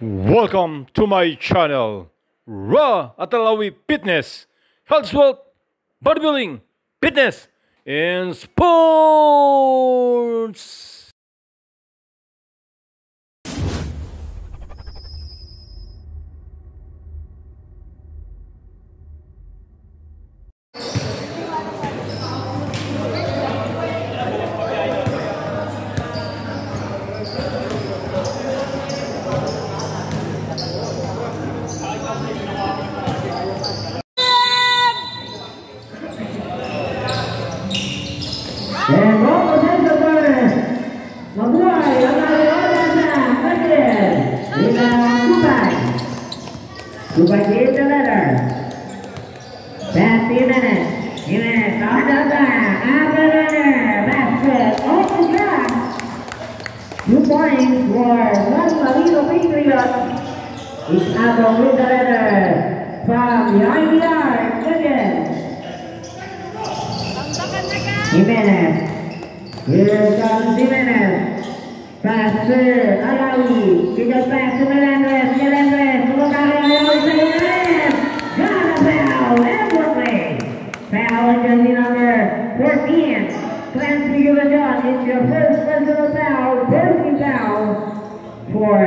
Welcome to my channel, Raw Atalawi Fitness, Health, Wealth, Bodybuilding, Fitness, and Sports. And all potential runners, mabuhay ang nalalaman na again. Bilang Kupay. Kupay did the letter. That's the minute. Jimenez on the back. After the letter. Basket. Oh my God. 2 points for San Marino Patriots. It's Abo with the letter. From behind the arc. Again. Jimenez. Here comes Jimenez. Passer Alawi. He goes back to Melendez. Look out, Alawi to Jimenez. Got a foul. And Brooklyn. Foul on jersey number 14. Clancy Gilligan. It's your first personal foul. Personal foul for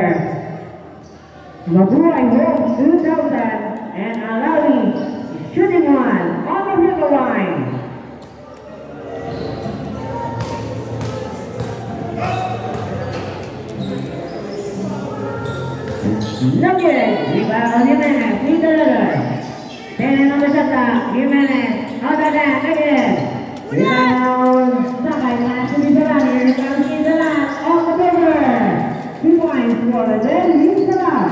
Mabuhay Homes 2000. And Alawi shooting one on the middle line. Nuggets, rebound Jimenez, lead the letter. 10 on the shot, Jimenez, on the back again. Rebound, Sakay, pass to Misalan, here comes Misalan, off the paper. 2 points for the then Misalan.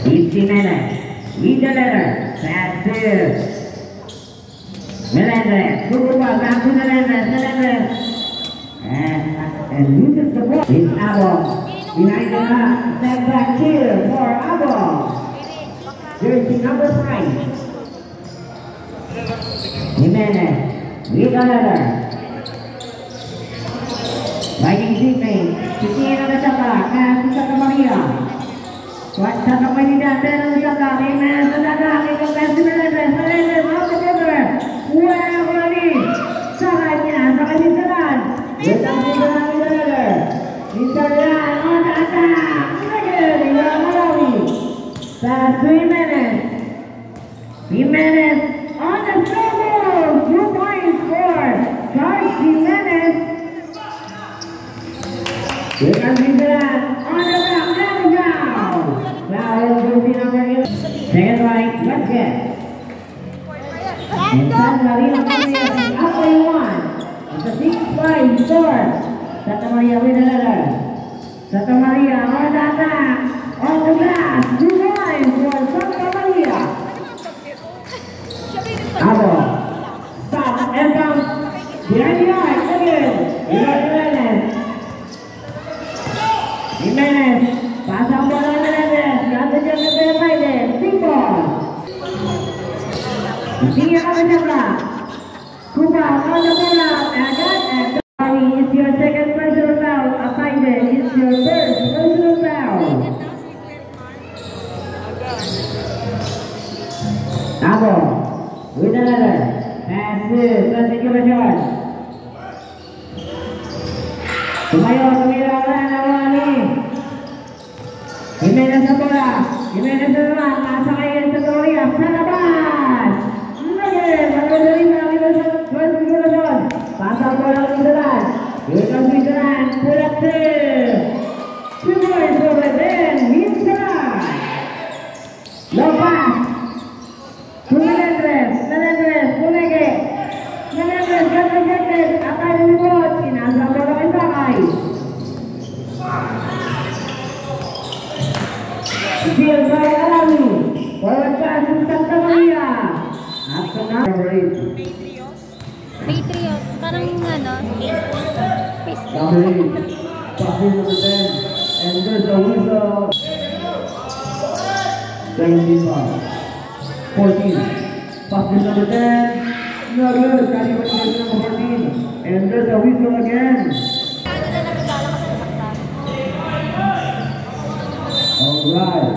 It's Jimenez, lead the letter. Pass to Melendez, good ball, back to Melendez. And uses the ball. It's Abo. Behind the back. Step back here for Abo. Jersey number 5. Jimenez. With another. Lighting teammate. Sisihin ang nasaka. Kasi Santa Maria. Santa Maria. Ten ang nasaka. Jimenez ang nasaka. Ikaw kasi Melendez. Melendez. Out the river. Well, ready. Sakay niya. Sakay niya salan. With the letter. Misalan on the attack. Again, Alawi. Pass to Jimenez. Jimenez on the score. 2 points for Charles Jimenez. Here comes Misalan on the back. And down. Foul jersey number 11. Second right. Basket. And San Marino up by 1. It's a 6-5 score. Santa Maria with the letter. Santa Maria on the attack. On the glass. 2 points for Santa Maria. Abo. Stop and bounce. Behind the arc again. Jimenez. Jimenez. Pass ang bola Melendez. Got the jump to Melendez. 3 ball. Tingnan ka na siya. Kupa on the bola. Agad. It's your second personal foul. Apaide, it's your first personal foul. Abo, with another. Pass to Transition. Tumayo ang Awani. Jimenez sa bola. Jimenez sa naman. Masakayin sa Gloria. Sa labas. Again, magandang Transition. Pasang bola ke Misalan. Here comes Misalan. Pull up there. 2 points over then. Misalan. Low pass. To Melendez. Pulege. Melendez. Ganteng. Akan ribut. Inasa bola kay Sakay. Steal by Alawi. Forward pass to Santa Maria. After now. Patriot, parang ano, Number 8, passing number 10, and there's a whistle. 17 pounds. 14, passing number 10, no good, carry by number 14, and there's a whistle again. ano na naglalakasan sa Alright.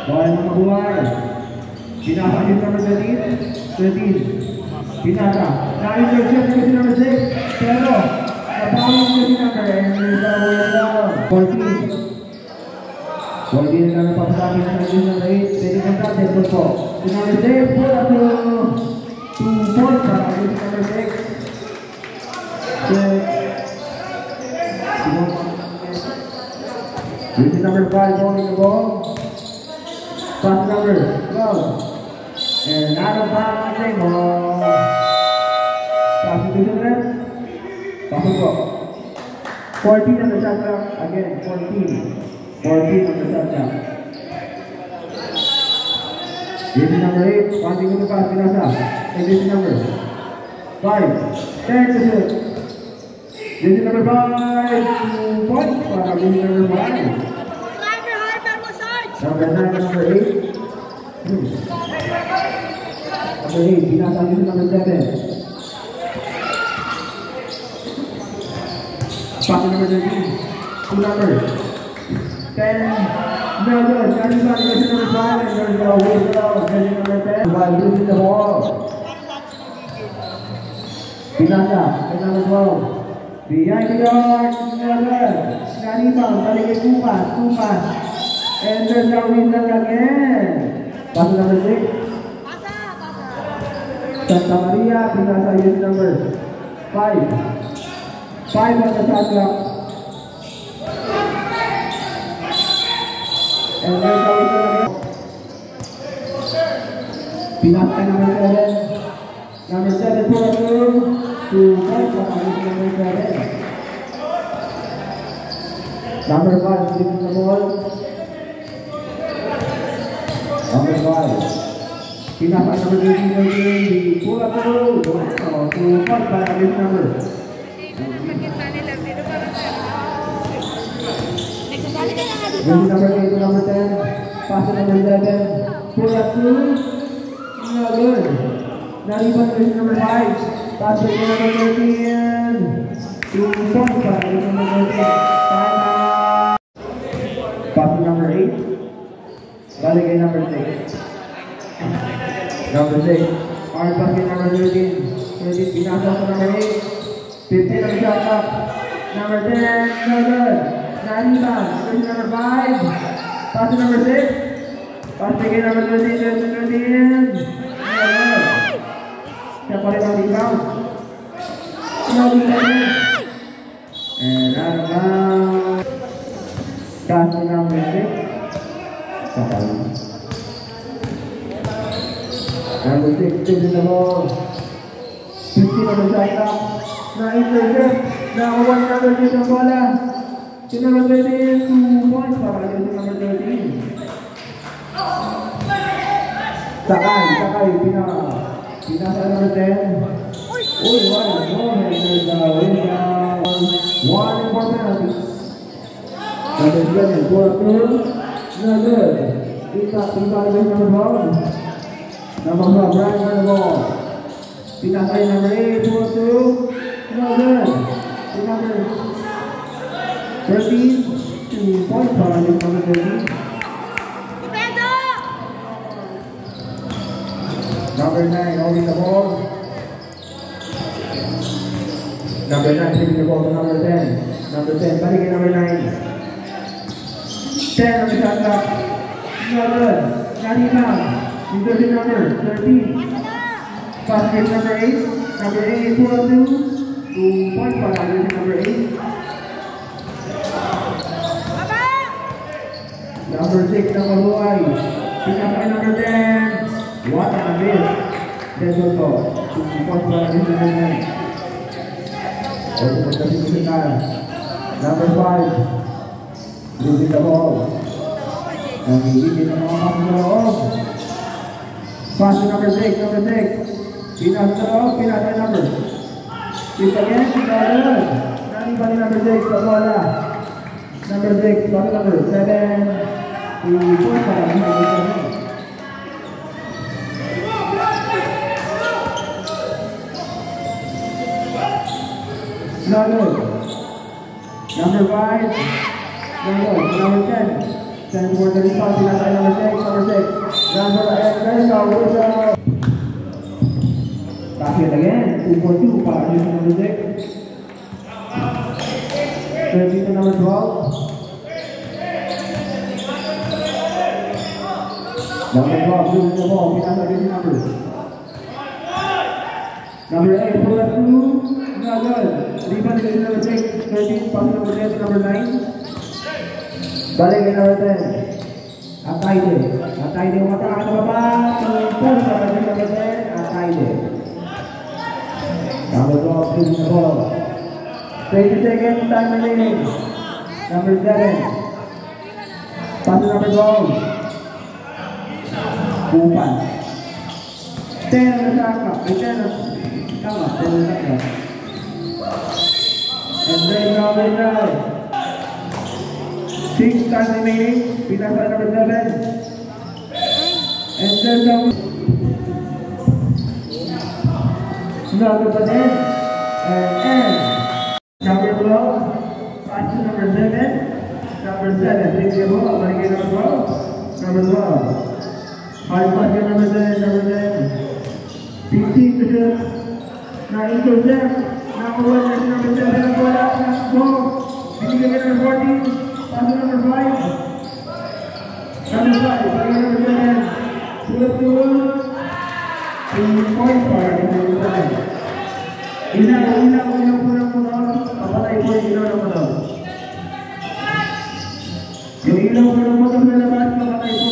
Ball ng mabuhay. Pinasa yung number 13. Pinasa. Na-intercept yung number 6. Pero, napawag yung number and there's a way down. 14. 14 na napapasami sa number 8. Pwede kang tatay po. Yung number 6, pull up to 2 points para yung number 6. This is number 5 holding the ball. Pass number 12. And out of bounds, same ball. Pass to the left. Pass the ball. 14 on the shot clock. Again, 14. 14 on the shot clock. This is number 8. Passing to the pass, Pinasa. And this is number 5. 10 to shoot. This is number 5. 2 points para this is number 5. Number 9, number 8. Number 8, Pinasa this is number 7. Pass number 13. 2 numbers. 10. No good. Johnny Bond this is number 5 and there's no whistle. This is number 10. While losing the ball. Pinasa, number 12. Behind the arc, another. Johnny Bond, balik ke Kupas. And there's no whistle again. Pass number 6. Santa Maria, Pinasa is number 5. 5 on the shot clock. And there's no whistle again. Pinasa number 7. Number 7 for 2 points for number 7. Number 5 flipping the ball. Number 5. Pinasa number 13. Pull up the road. 2 points para this number. This is number 8 to number 10. Pass to number 11. Pull up 2. No good. Not even this is number 5. Pass to number 13. 2 points para this number 13. Timeout. Pass to number 8. Balik kay number 6. Number 6. Hard pass kay number 13. 13 pinasa sa number 8. 15 on the shot clock. Number 10. No good. Nariban. This is number 5. Pass to number 6. Pass kay number 13. 13. No good. Siya pa rin ang rebound. No good. And out of bounds. Pass to number 6. Number 6 is in the ball. 15 on the shot clock. Na-intercept. Nakawan number 6 ang bola. Si number 13, 2 points para si number 13. Sakay, pinasa number 10. Uy, one, there's a win down. 1 more penalty. Number 7, 4-2. No good. Kita number 12. Number 12, Brian on the ball. Pinasa number 8, 4-2. No good. Number 13, 2 points para number 13. Number 9, holding the ball. Number 9, taking the ball to number 10. Number 10, balik kay number 9. 10 on the shot clock. No good. Not enough. Into the number 13. Pass to number 8. Number 8, 4-2. 2 points para number 8. Number 6, number 1. Pinasa number 10. What a miss. That's also 2 points para number 9. Number 5. Losing the ball. Nangigigit ang mga pasok sa loob. Pass to number 6, number 6. Pinasa sa loob, pinasa number. Hit again, good. Naniba ni number 6 sa bola. Number 6, pass number 7. 2 points para number 7. Not good. Number 5. No good. Number 10. Send for the rebound, pinasay number 6. Number 8, Verso, whistle. Basket again, 2 for 2, para number 6. 13 to number 12. Number 12, losing the ball, pinasay this number. Number 8, pull up 2, not good. Rebound against number 6, 13, pass number 10 to number 9. Balik ke number 10. Ataide umatakan ke baba. Pull number 10, Ataide. Number 12, losing the ball. 20 seconds, time remaining. Number 7. Pass to number 12. Bupan. 10 on the shot clock. 10 on the shot clock. And then now 6 time remaining. Pinasay number 7. And then now number 10. And number 12. Pass to number 7. Number 7. Take the ball. Balik number 12. Number 12. Hard pass ke number 10. Number 10. 15 to shoot. Now intercept. Number 1 number 7. Bola. Ball. Begin again number 14. Pass to number 5. Number 5. Balik number 7. Pull up to 2 point para number 7. Ilaw puno. Papatay po yung ilaw na puno. Yung ilaw puno sa labas, papatay po.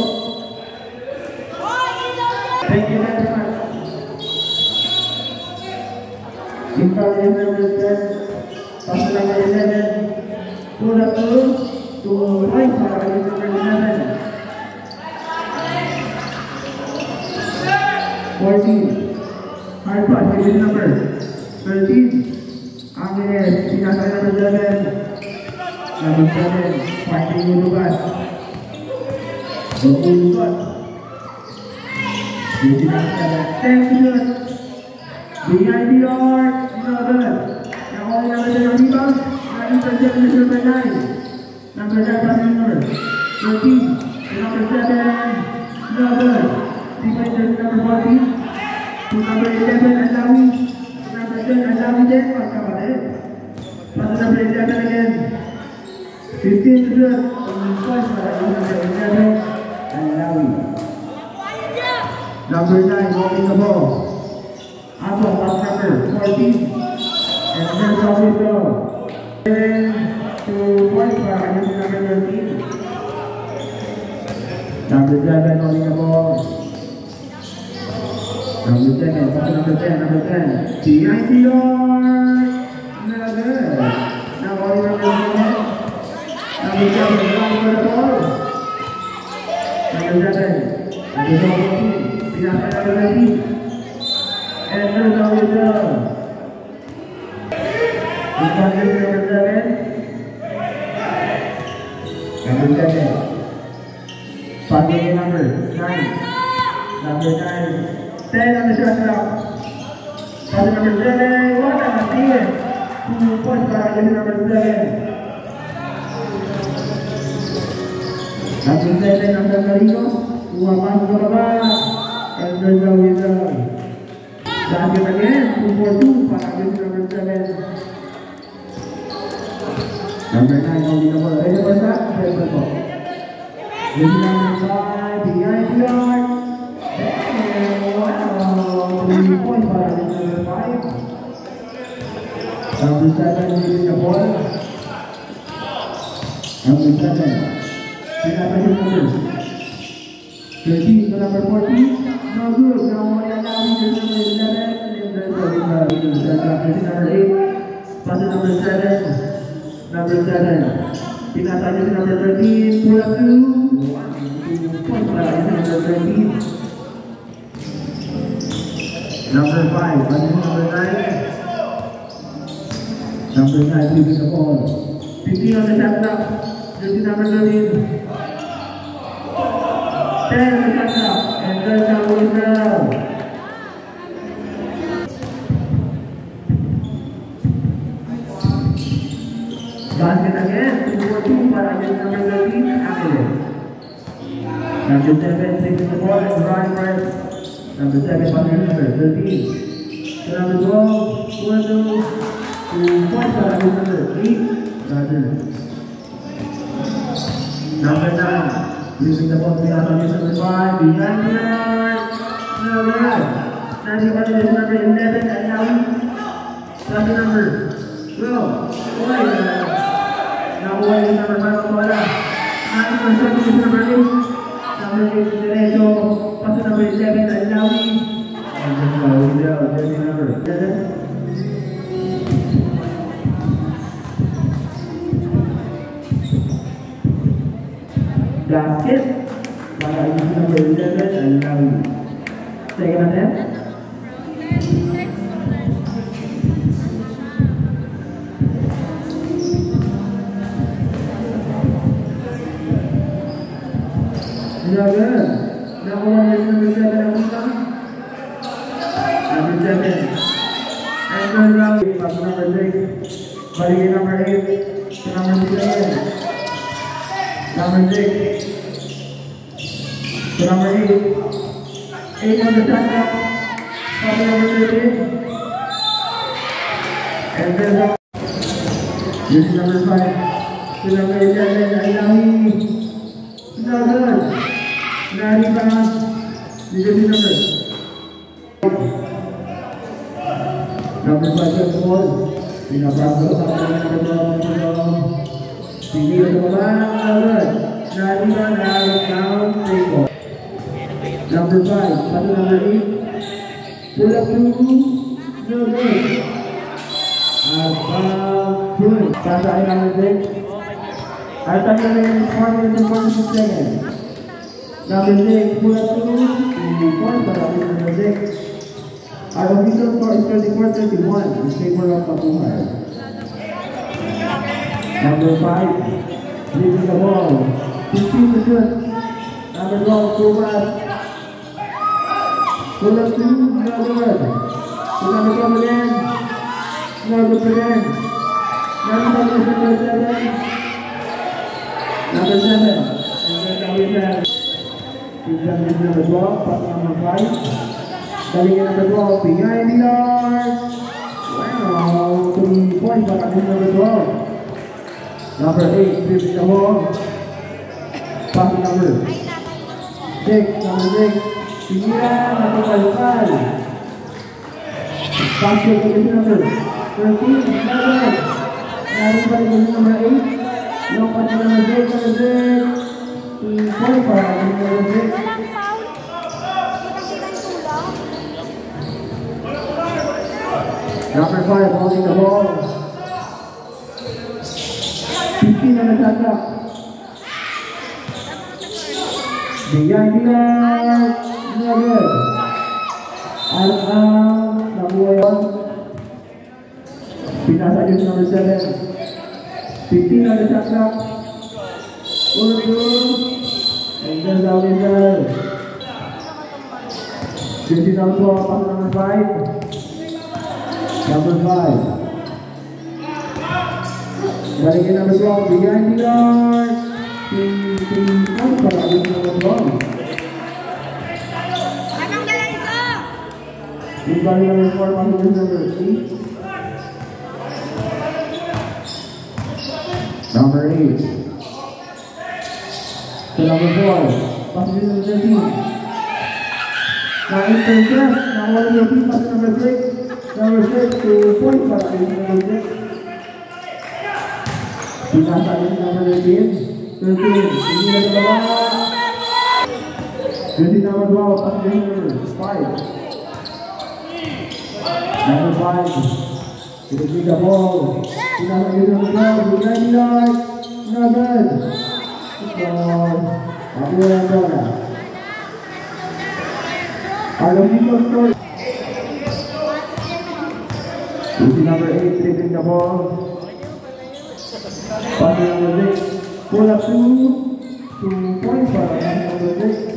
Thank you very much. Impact is number 10. Pass number 11. Pull up to 2 points para number 11. 14. Hard pass, this number 13. Agnes, pinasay number 7. Number 7, fighting yung lugar. Lugar. Yung pinasay 10 to shoot. Behind the arc, good. Now all the other rebounds, intercept number 9. Number 9 passing number 13. Number 7, good. Defender number 14. To number 11, Alawi. Number 10, Alawi din. Pass number 11 again. 15 to shoot. Points para number 11, Alawi. Number 9, holding the ball. Ato, pass number 14. And there's always go. 2 points para number 13. Number 7, holding the ball. Number 10, pass number 10, number 10. Behind the arc. Not good. Now all number 7. Number 7, long for the ball. Number 7. Number 14. Pinasay number 19. And there's always go. Impact is number 7. Number 7. Passing number 9. Number 9. 10 on the shot clock. Pass number 7. What a steal. 2 points para number 7. Number 7 ang Garino. Uwaman sa baba. And there's a whistle. Basket again. 2 for 2 para number 7. Number 9 holding the ball. Ready for that? Ready for that. Number 5 behind the arc. 3 points para number 5. Number 7 leading the ball. Number 7. Pinasay yung number 13 to number 14. No good. Now only allowing the number 11. And there's number 8. Pass to number 7. Number 7. Pinasay yung number 13. Pull up 2. 2 points para number 13. Number 5, number 9. Number 9 leaving the ball. 15 on the shot clock. 13 number 13. 10 on the shot clock. And there's a whistle. Basket again. 2 for 2 para number 13. Agnes. Number 7, taking the ball and running first. Number 7, passing number 13. So number 12, 2-2, 2 points para number 8, Roger. Number 9, using the ball to number 5, behind the line. Number 11, and now passing number 12. Now is number 5, Bola. Number 8. Number 8 Derecho, pass number 11, Alawi. Number 11. Basket, para number 11, Alawi. Second attempt. Jaga, number 7 number 7. And now pass number 6. Balik number 8 to number 7. Number 6 to number 8. 8 on the shot clock. Pass number 13. And then this is number 5 to number 11. Alawi. No good. Rebound, leadership number 5 ball, pinapasok sa number 12, pinili sa baba, rebound, down, table. Number 5, pato number 8, pull up 2, no good. Good. Pasa ay number 6, at ang namin 4 minutes and 46 seconds. Number 6, pull up 2, 2 points para number 6. Our official score is 34-31 in favor of Mabuhay. Number 5, leading the ball, 15 to shoot. Number 12, pull up 2, no good. So number 12 again, no good again. Number 7, number 7, and then we have number 12, pass number 5. Balikin number 12, behind the arc. Wow, 3 points para number 12. Number 8, flipping the ball. Pass number 6, number 6. Pilihan, napapalukal. Pass to number 13, number. Narin pa rin number 8. Long pass number 6, number 6. 3 points para number 6. Number 5 holding the ball. 15 on the shot clock. Behind the arc. No good. Out of bounds. Nabuhay 1. Pinasa yun number 7. 15 on the shot clock. Pull through. And then down in there. 15 on 12. Pass number 5. Number 5. Balikin number 12, behind the arc. Points para number 12. Balik number 4, pasok number 8. Number 8. So number 4, pasok number 13. Na-intercept, nawala yung team, pasok number 6. Number 6, 2 points para number 6. Pinasa rin number 13. 13, hindi na baba. 13 number 12, at number 5. Number 5, pinagin the ball. Pinasa rin number 12, behind the arc. No good. So, ako yung bola. Our official score. Number 8, dribbling the ball. Passing number 6. Pull up 2 points para number 6.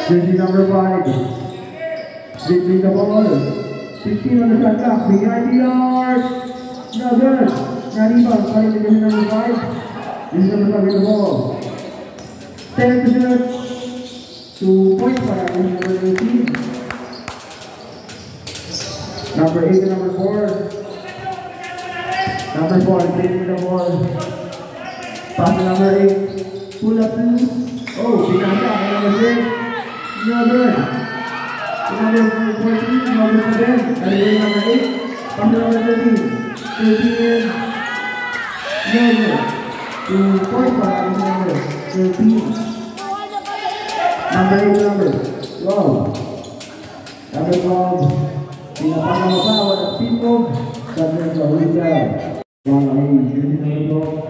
Jersey number 5. Dribbling the ball. 15 on the shot clock. Behind the arc. No good. Not even. Calling the game number 5. This is number 5 with the ball. 10 to shoot. 2 points for number 18. Number 8 and number 4. Number 4 dribbling the ball. Pass to number 8. Pull up 2. Oh, pinasa. Number 6. No good. Number 14, number 7, number 8, number 13, 13, no good. 2 points for number 13. Number 8, number 12. Number 12, pinapang mo pa, walang people, sabi ng Florida. One ay jersey number 12,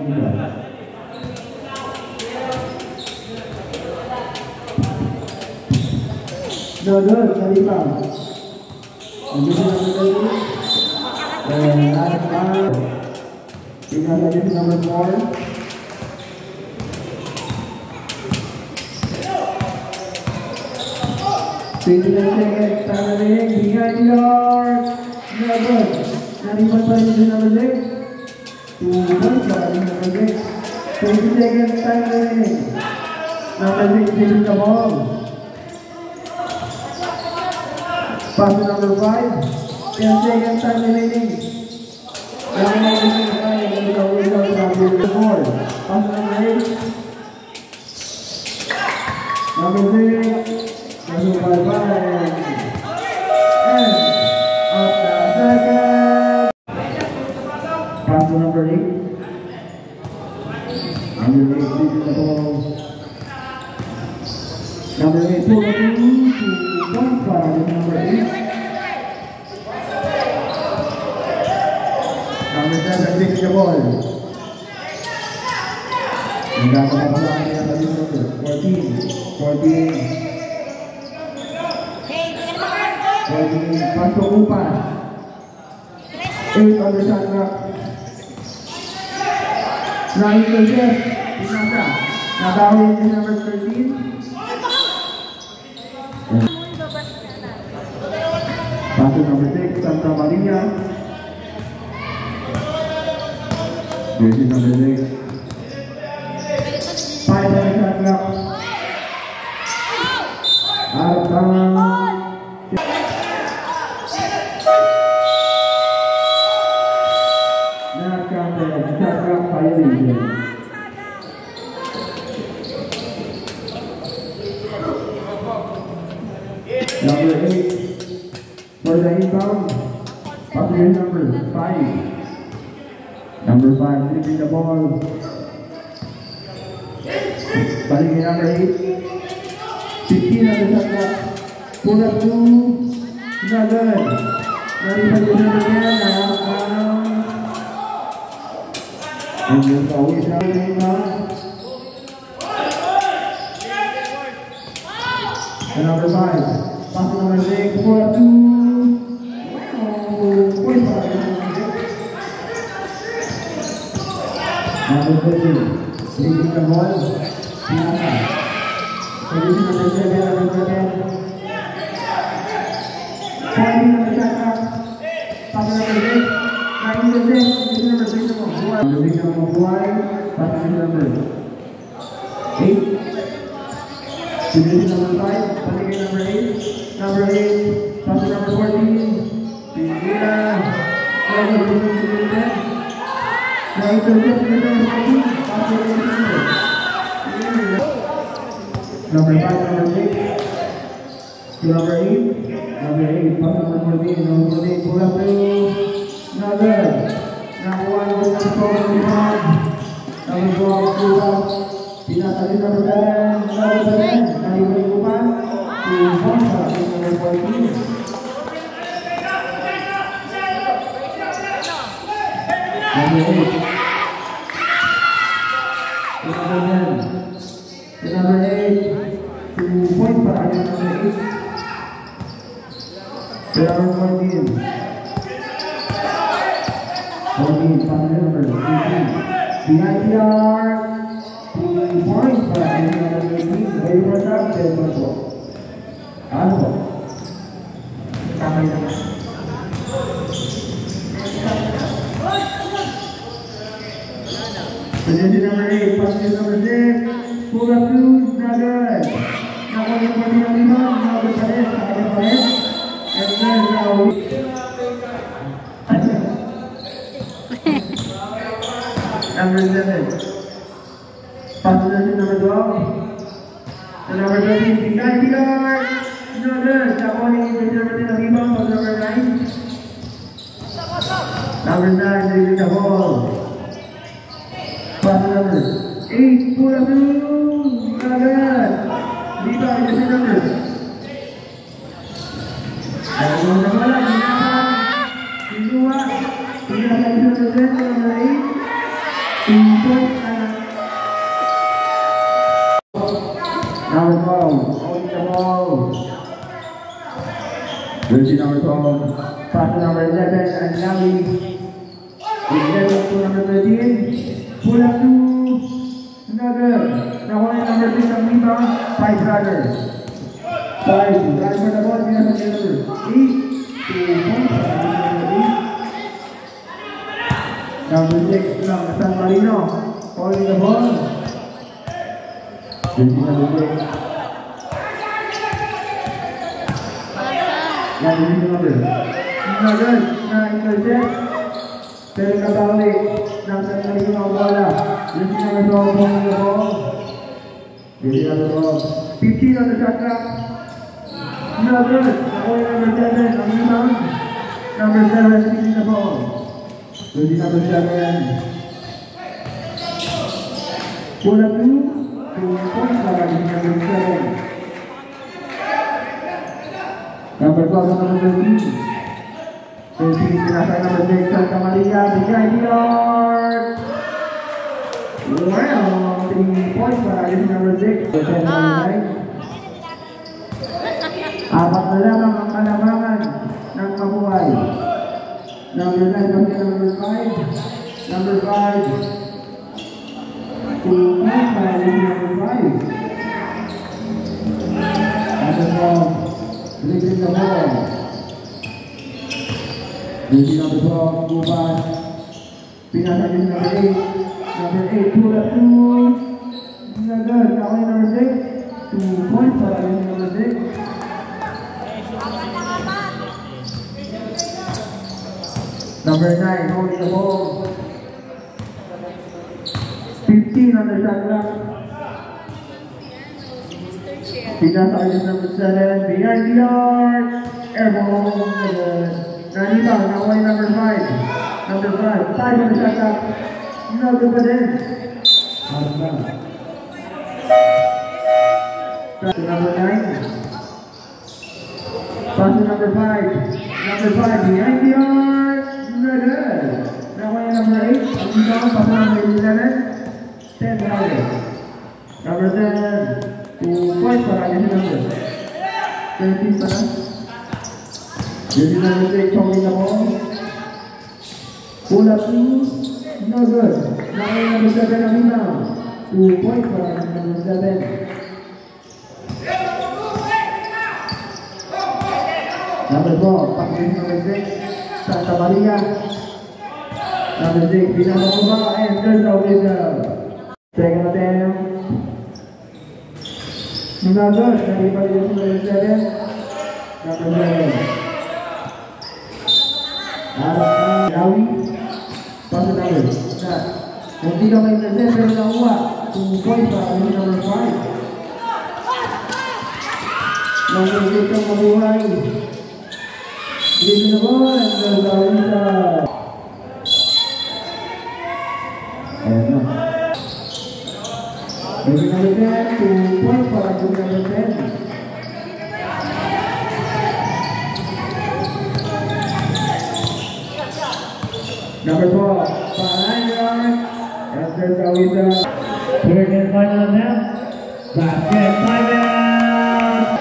no good, Khalifa. And this is number 8. And last foul. Pinasa this number 4. Seconds, time behind the arc. No good. Khalifa pa rin this number 6. 2 points for number 6. 20 seconds, time remaining. Number 6 taking the ball. Pass to number 5. 10 seconds time remaining. Number 4. Pass to number 8. Number 6. Number 5. And of the second. Pass to number 8. Number 8 leading the ball. Number 8 pull up 2 points for number 8. Number 7 taking the ball. Nagkakapasaan niya sa number 14. 14. Pasok upan. 8 on the shot clock. 9 to Jeff. Pinasa. Nabawin ni number 13. Pass number 6, Santa Maria. Jersey number 6. 5 on the shot clock. Out of time. Not counted. Shot clock violation. Number 8 for the inbound. Passenger number 5. Number 5 leaving the ball. Balik number 8. 15 on the shot clock. Pull up 2. Not good. Naripan yung number 10. And there's always a inbound. And number 5. Pass to number 6, 4 2. Number 13, leading the ball. Pinasa. Position number 7, number 7. 14 on the shot clock. Pass to number 6. 9 to 6. Number 6 number 1. Pass to number 8. Position number 5. Pass number 8. Number 8, pass to number 14. Pindira. Number 10. Now it's number 14. Pass to number 5, number 6. To number 8. Number 8, pass to number 14. Number 14, pull up 2. Not good. Number 1, pull up 4. Number 12, pull up. Pinasa din number 7. Number 7. Nalimutan ko pa. 2 points for number 14. Number 8. Number 8. 2 points for number 8. Number 14. 14, pass number 18. Behind the arc. 2 points for number 18. Very productive. Ano? Tamay naman. Position number 8, position number 6. Pull up two, not good. Nakuha yung pati ng 5, not good pa rin, sayang pa rin. And then now, number 7. Position number 12. So number 13, 90 yard. No good. Nakuha yung pati number 10 ng 5, but number 9. Number 9, leaving the ball. Pass number 8, pull up two, not good. Dito ang kasi number. Ayaw mo na wala, ginapang. Sinuwa. Ginapang isa number 10, number 8. Import na. Number 12, holding the ball. Jersey number 12. Pass number 11, and Lawi. 11 to number 13. Pull up two, not good. Nakuha yung number 6 ng rebound, 5 runners. 5, run for the ball, number 8, 2 points, number 6 ng San Marino, holding the ball. Number 6. Number, not good, na-intercept. Pero nabawi ng San Marino ang bola. Yung sinagawa po ng ball. Hindi na ball. 15 on the shot clock. No good. Nakuha number 7 ang rebound. Number 7 taking the ball. Hindi number 7. Pull up 2. 2 points para din number 7. Number 12 and number 13. 13 pinasay number 6 Santa Maria, behind the arc. Well, 3 points para din number 6. 10 Apat na lamang ang kalamangan ng mabuhay. Number 9 kami number 5. Number 5. 2 points para din number 5. Number 12. Leaving the ball. Jersey number 12, Buban. Pinasa din number 8. Number 8, pull up 2. Not good. Nakuha yung number 6. 2 points para din number 6. Number 9, holding the ball. 15 on the shot clock. Pinasa din number 7, behind the arc. Airball. Nanita, nakuha yung number 5. Number 5. 5 on the shot clock. No good pa din. Pass to number 9. Pass to number 5. Number 5 behind the arc. No good. Nakuha yung number 8. Ang rebound, pass to number 11. 10 dollars. Number 10. 2 points para yung number. 13 pa na. Jersey number 6, holding the ball. Pull up 2, no good. Nakuha yung number 7 ang rebound. 2 points para yung number 7. Number 4, pass number 6, Santa Maria. Number 6, Binamova, and there's a winner. Second attempt. Not good. Nalipad yung number 7. Number 7. Lawi. Pass number. Kung di ka may intercept, pero nakuha. 2 points para yung number 5. Number 6 ang mabuhay. Dito na ball, and there's a winner. Ayan na. Maybe number 10, 2 points para yung number 10. Number 4, behind the arc, and there's a winner. Here again, final attempt. Basket, time out.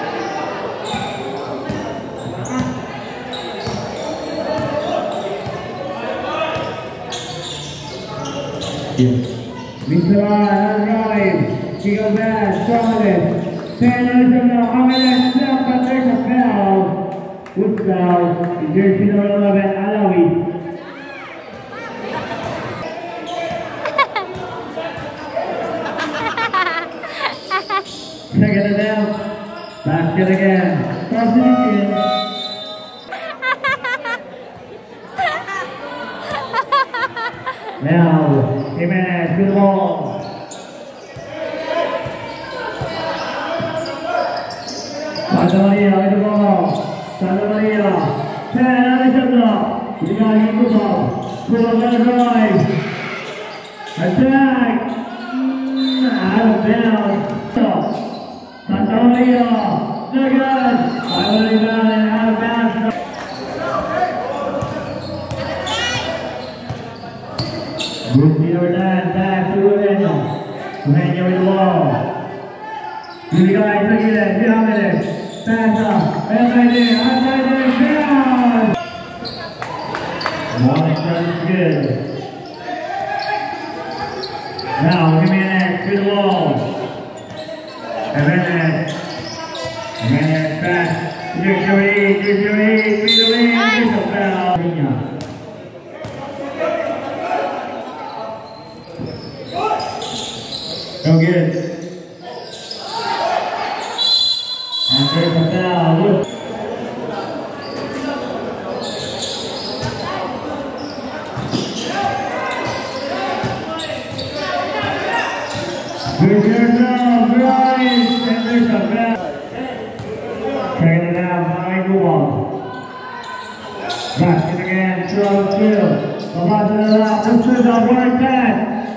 Mr. Drive, Kiko Bass, Charlotte, 10 minutes from now, how many snaps, but there's a foul with foul, jersey number 11, Alawi. Second attempt, basket again, toss it in. Now, Jimenez with the ball. Santa Maria with the ball. Santa Maria. 10 Alexandra. Regarding the ball. Pull up that drive. Attack. Out of bounds. Santa Maria. They're good. Final rebound and out of bounds. Good number 9, back to Ureño. Ureño with the ball. You guys look at that, dominant. Pass up, outside there, down. Morning start is good. Now, Jimenez to the wall. Jimenez pass. Here's your eight, free the win, here's a foul. Go good. And there's a foul. Here's your foul, Bryce. And there's a foul. Checking it out, Mike Wall. Basket again, 12-2. Babasa na lang, puso sa work pass.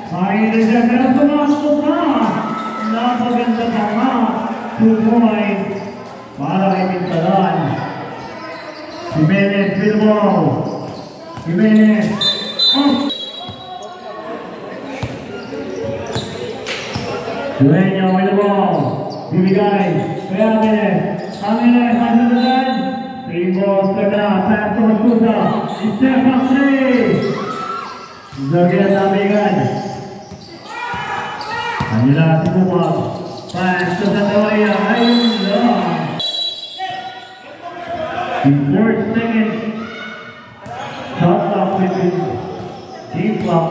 Makikita siya, pero pumasok na. Napaganda pa nga. 2 points. Para kay Mintalan. Jimenez with the ball. Jimenez. Up. Ureño with the ball. Bibigay. Kaya Jimenez. Hasan. 3 balls to na. Pass to Masuta. Step up 3. Joget Amigan. Anila Sumubag. Pass to Santa Maria. Ayun lang. In 4 seconds. Shot clock between team clock.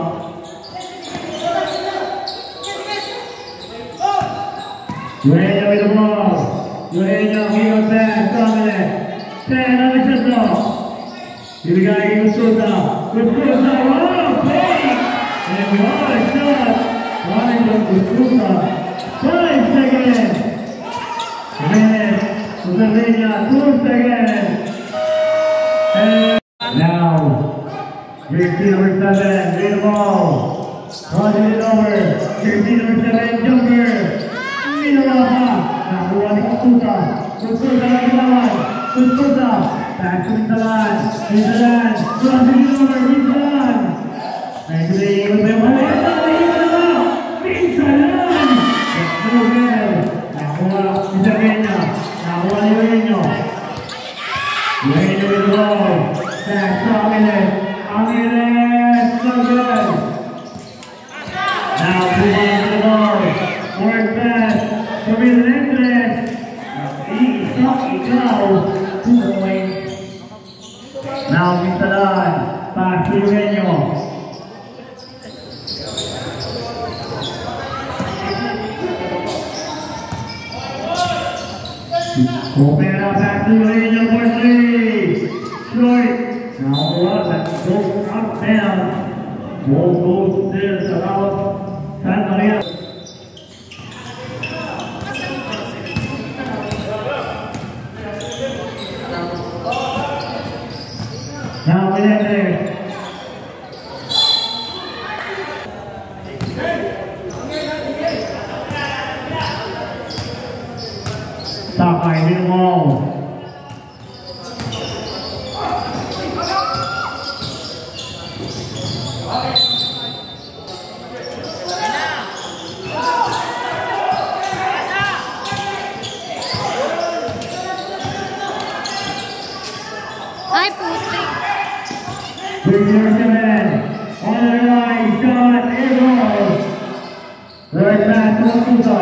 Ureño with the ball. Ureño, give a pass. Dominant. 10 Alexandra. Ibigay kay Masuta. Masuta. Wow! Fake! And what a shot! Running from Masuta. 5 seconds. Jimenez. Ureño. 2 seconds. And now, jersey number 7. Read the ball. Crossing it over. Jersey number 7. Jumper. Minalaha. Nakuha ni Masuta. Masuta lagi lawan. Masuta. Back to Mintalan. Mintalan. Crossing it over. Mintalan. Nagbigay ikot na yung Mintalan. Mintalan. Nakuha ni Sargenia. Nakuha ni Ureño. Ureño with the ball. Back to Angeles. Angeles. So good. Now 2 balls to the ball. Work pass. Camilo Andres. Ikaw. 2 points. Now Mintalan. Pass to Ureño. Open it up back to Ureño for 3. Short. Now what? That goes up down. Ball goes there. Sarao. Santa Maria. Now Menendez. Takay with the ball. Ay, puti. Number 7. On the line. Shot. Air ball. Right back to Masuta.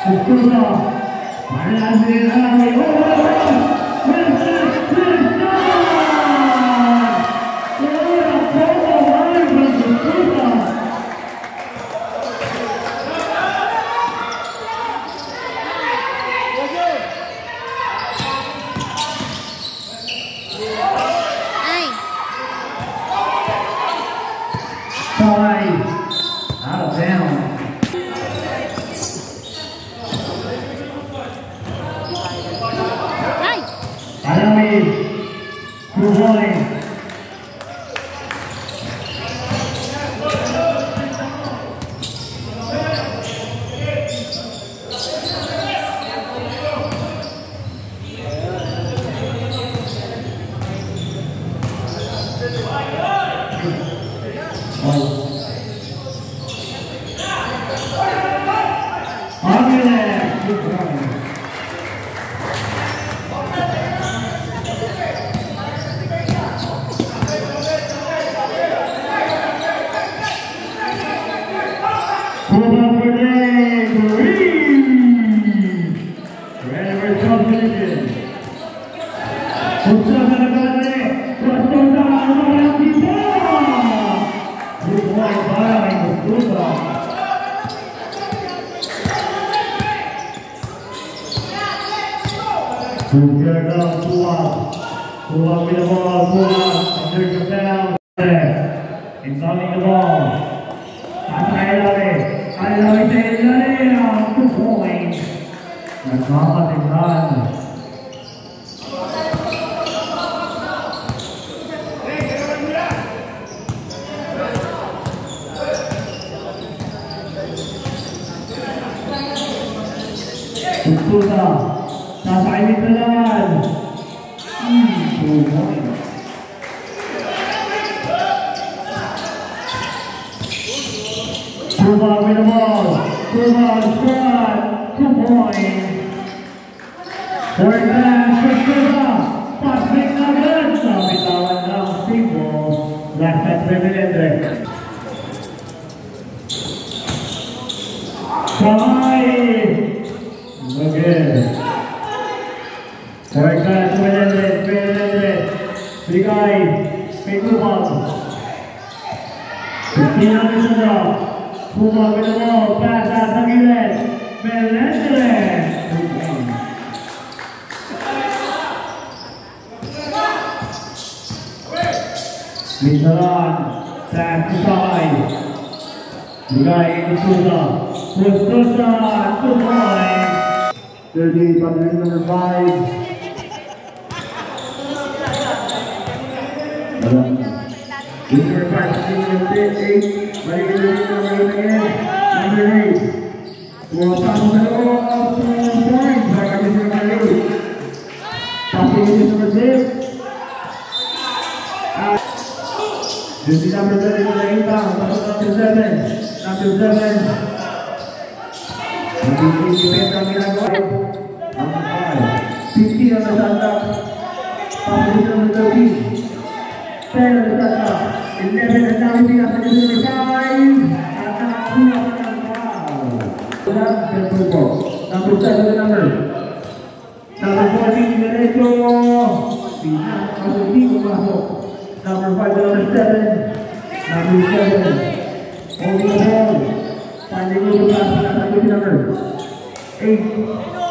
Masuta. Finally, oh, 2 points. Pull with the ball, there's a foul there. Incoming the ball. I love it, 2 points. Nagkakating run. Tutusa, nasa init na naman. 2 points. Kuba with the ball. Kuba shot. 2 points. Third pass for Kuba. Passing agad. Bitawan ng Tibo. Last at 3 minutes. Kamay. Again. Third pass, 300. Bigay. May Kuba. 15 minutes na. Kuba with the ball, pass out sa gilid. Melendez. Misaran, pass to side. Bigay ito Susa. Susa, 2 points. 30, pag-rin number 5. Number 5, senior 8. Number 8. Pumasok sa loob, 2 points. Pagkakit sa number 8. Passing it is number 6. This is number 7 for the inbound. Number 7. Number 7. Nag-i-defend ang ginagawa. Number 5. 15 ang nasandap. Passing it number 13. 10 ang nasandap. 11 ang namin pinasa dito number 5. At nakakuha pa ng foul. Number 7 ang number. Number 14 diretso. Pinasok, hindi pumasok. Number 5 to number 7. Number 7. Holding the ball. Finding the pass. Pinasok si number 8.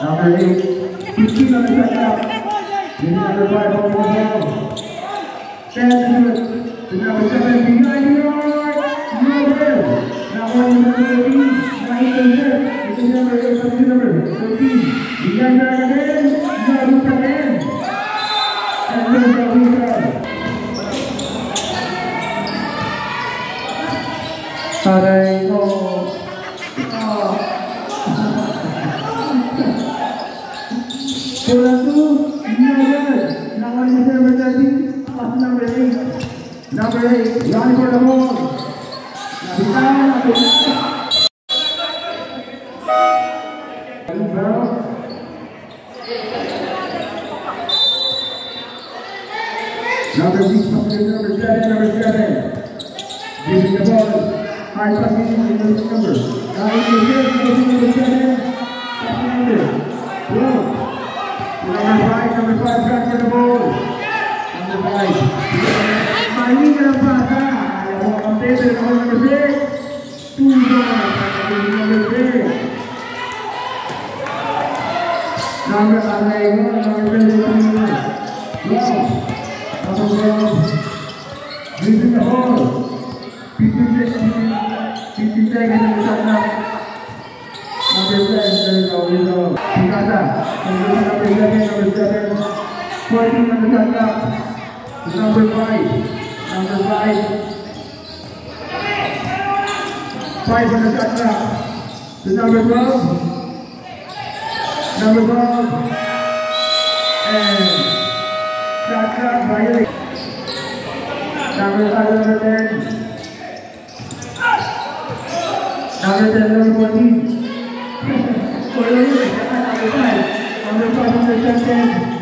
Number 8. 15 on the second up. This is number 5 holding the ball. 10 to number 7. Behind the arc. No good. Now on to number 13. Right there. This is number 8. Up to number 13. Behind the arc again. No look again. And there's the loser. Aray ko. Kulang to. Now on to number 13. Pass number 8. Number 8. Running for the ball. Number 6, number 7, number 7. Giving the ball. High passing in the number. Now it's the number 7. Passing number. Well. Number 5, back for the ball. Number 5. Maling ka ng bata. Ayaw mo ang pwede na number 6. 2 points. Number 6. Number 11, number 21. Well. Number 12. Using the ball. 15 seconds in the shot now. Number 10, there you go. Picasa. Number 7, number 7. 14 on the shot clock. Number 5. Number 5. 5 on the shot clock. To number 12. Number 12. And shot clock violate. Number 5, number 10. Number 10, number 14. Number 5. Number 5 on the shot 10.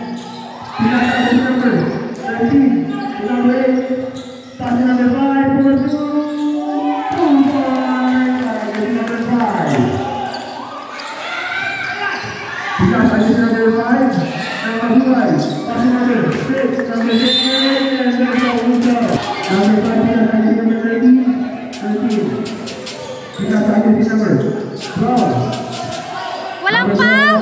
Number 13. Number 8. Pass number 5. Number 2. Number 5. Number 5. Number 5. Pass number 6. Number 6. Number 5. Number 13. 13. Number 12. Walang foul!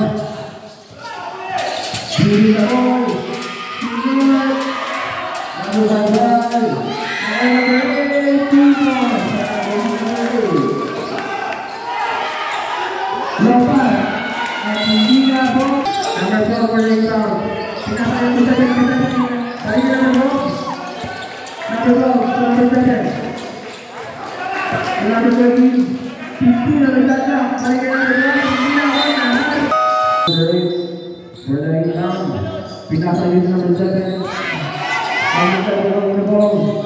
Pinasa yun number 7. Number 7 on the ball.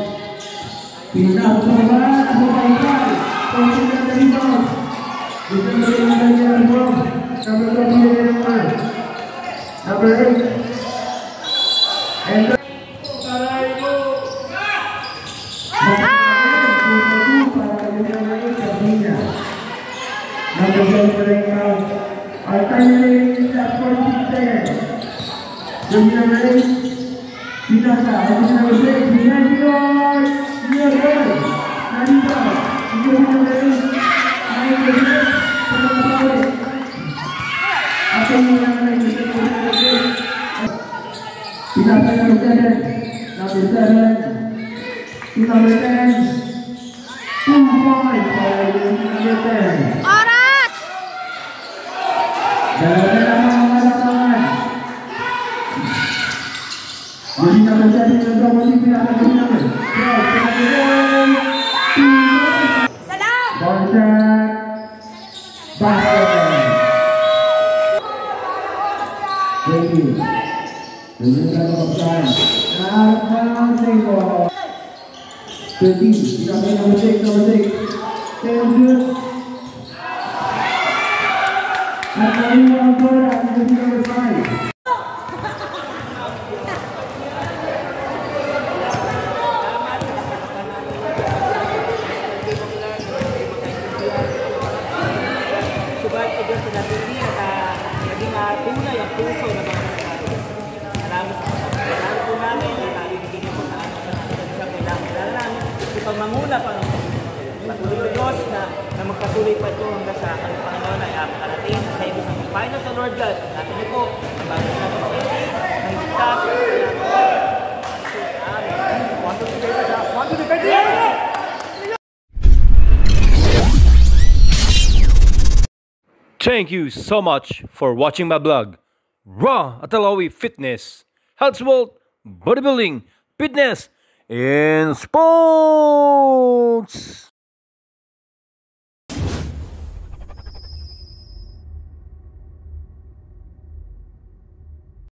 Pinasa sa baba. Ako pa ikay. Pagsigat na rebound. Ito na rin ang kanya ng ball. Number 12. Number 8. And number 7 rebound. Our time is at 46 seconds. Number 8, Pinasa, number 6, behind the arc, near goal, 95, number 8, 96, after you have Pinasa, number 7, number 10, 2 points for number 10. Oras! Jadi number 7 dan double team akan bermain. Salam! Bangsa Bahrain. Thank you. Dengan keputusan Rahman Singh. 13, number 6, number 6. Good. And number 5. Tunay ang puso ng mga nagkakaroon. Marami sa pagkakaroon po namin na nabibigyan po sa amin sa kailangan namin. Ipang manguna pa ng patuloy ng Diyos na magpatuloy pa ito hanggang sa kanyang Panginoon ay makarating sa iyo sa final sa Lord God. Natin niyo po ang bagay sa pag-ibig ng ligtas. Thank you so much for watching my blog, Raw Atalawi Fitness, Health, Wealth, Bodybuilding, Fitness, and Sports.